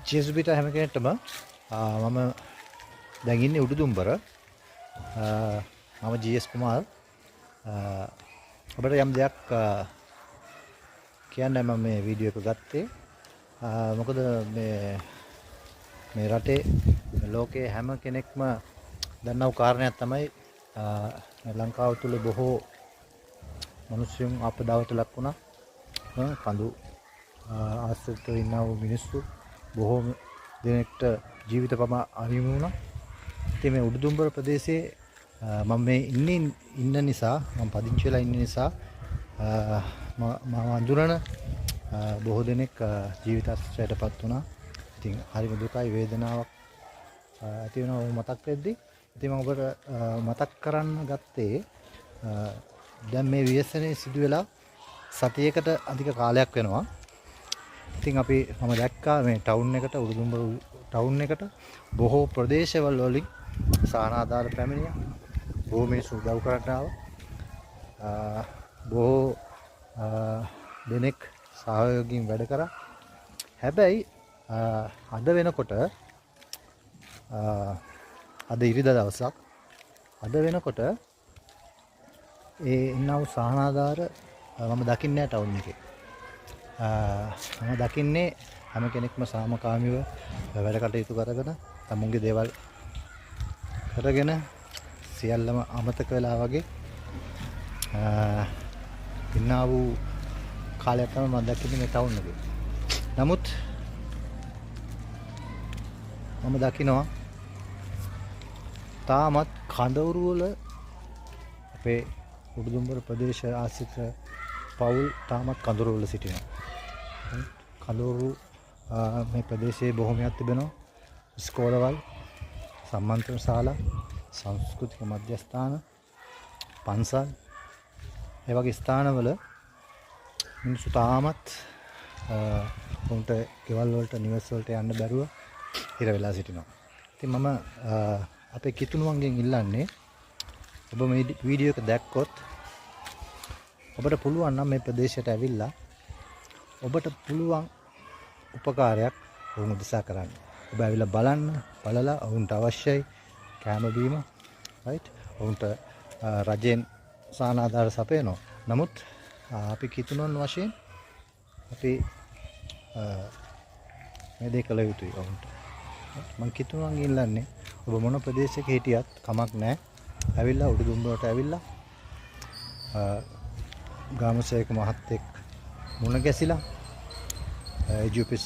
ජේසුපිට හැම කෙනෙක්ටම මම දැන් ඉන්නේ උඩුදුම්බර. මම ජී.එස්. කුමාර්. ඔබට යම් දෙයක් කියන්න මම මේ වීඩියෝ එක ගත්තේ. මොකද මේ රටේ ලෝකයේ හැම කෙනෙක්ම දන්නව කාරණයක් තමයි ලංකාව තුල බොහෝ මිනිස්සුන් අපදාවට ලක් වුණා. කඳු ආශ්‍රිතව ඉන්නා වූ මිනිස්සු බොහෝ දෙනෙක්ට ජීවිත පමා අහිමි වුණා. ඉතින් මේ උඩුදුම්බර ප්‍රදේශයේ මම මේ ඉන්න නිසා මම පදිංචි වෙලා ඉන්න නිසා මම අඳුරන බොහෝ දෙනෙක් ජීවිතාශ්‍රයටපත් වුණා. ඉතින් හරිම දුකයි වේදනාවක් ඇති වෙනවා මතක් වෙද්දී. ඉතින් මම ඔබට මතක් කරන්න ගත්තේ දැන් මේ ව්‍යසනයේ සිදු වෙලා සතියකට අධික කාලයක් වෙනවා. ඉතින් මම දැක්කා මේ ටවුන් එකට උඩුදුම්බර ටවුන් එකට බොහෝ ප්‍රදේශවල වලින් සානාදාර පැමිණියා. බොහෝ මිනිස්සු උදව් කරන්න ආවා. බොහෝ දෙනෙක් සහයෝගයෙන් වැඩ කරා. හැබැයි අද වෙනකොට අද ඉරිදා දවසක් අද වෙනකොට ඒ ඉන්නව සහනාදාර මම දකින්නේ නැහැ ටවුන් එකේ. මම දකින්නේ හැම කෙනෙක්ම සාමකාමීව වැඩ කටයුතු කරගෙන තමුන්ගේ දේවල් කරගෙන සියල්ලම අමතක වෙලා වගේ ඉන්නා වූ කාලයක් තමයි මම දකින්නේ මේ ටවුන් එකේ. නමුත් මම දකිනවා තාමත් කඳවුරු වල අපේ උඩුදුම්බර ප්‍රදේශ ආශ්‍රිත පවුල් තාමත් කඳවුරු වල සිටිනවා. කඳවුරු මේ ප්‍රදේශයේ බොහෝමයක් තිබෙනවා. ස්කෝලවල්, සම්මන්ත්‍රණ ශාලා, සංස්කෘතික මධ්‍යස්ථාන, පන්සල් ඒ වගේ ස්ථානවල මිනිස්සු තාමත් උන්ට ගෙවල් වලට නිවෙස් වලට යන්න බැරුව හිර වෙලා සිටිනවා. ඉතින් මම අපේ කිතුණුවන්ගෙන් ඉල්ලන්නේ ඔබ මේ වීඩියෝ එක දැක්කොත් ඔබට පුළුවන් නම් මේ ප්‍රදේශයට ඇවිල්ලා ඔබට පුළුවන් උපකාරයක් ඔවුන් උදෙසා කරන්න. ඔබ ඇවිල්ලා බලලා ඔවුන්ට අවශ්‍යයි කැම බීම, රයිට්? ඔවුන්ට රජෙන් සානාදාර සපයනවා. නමුත් අපි කිතුණුවන් වශයෙන් අපි මේ දේ කළ යුතුයි ඔවුන්ට. මම කිතුණුවන් ඉල්ලන්නේ ඔබ මොන ප්‍රදේශයක හිටියත් කමක් නැහැ. ඇවිල්ලා උඩුදුම්බරට ඇවිල්ලා ගාමසේක මහත්තයෙක් මුණ ගැසිලා එජුපිස්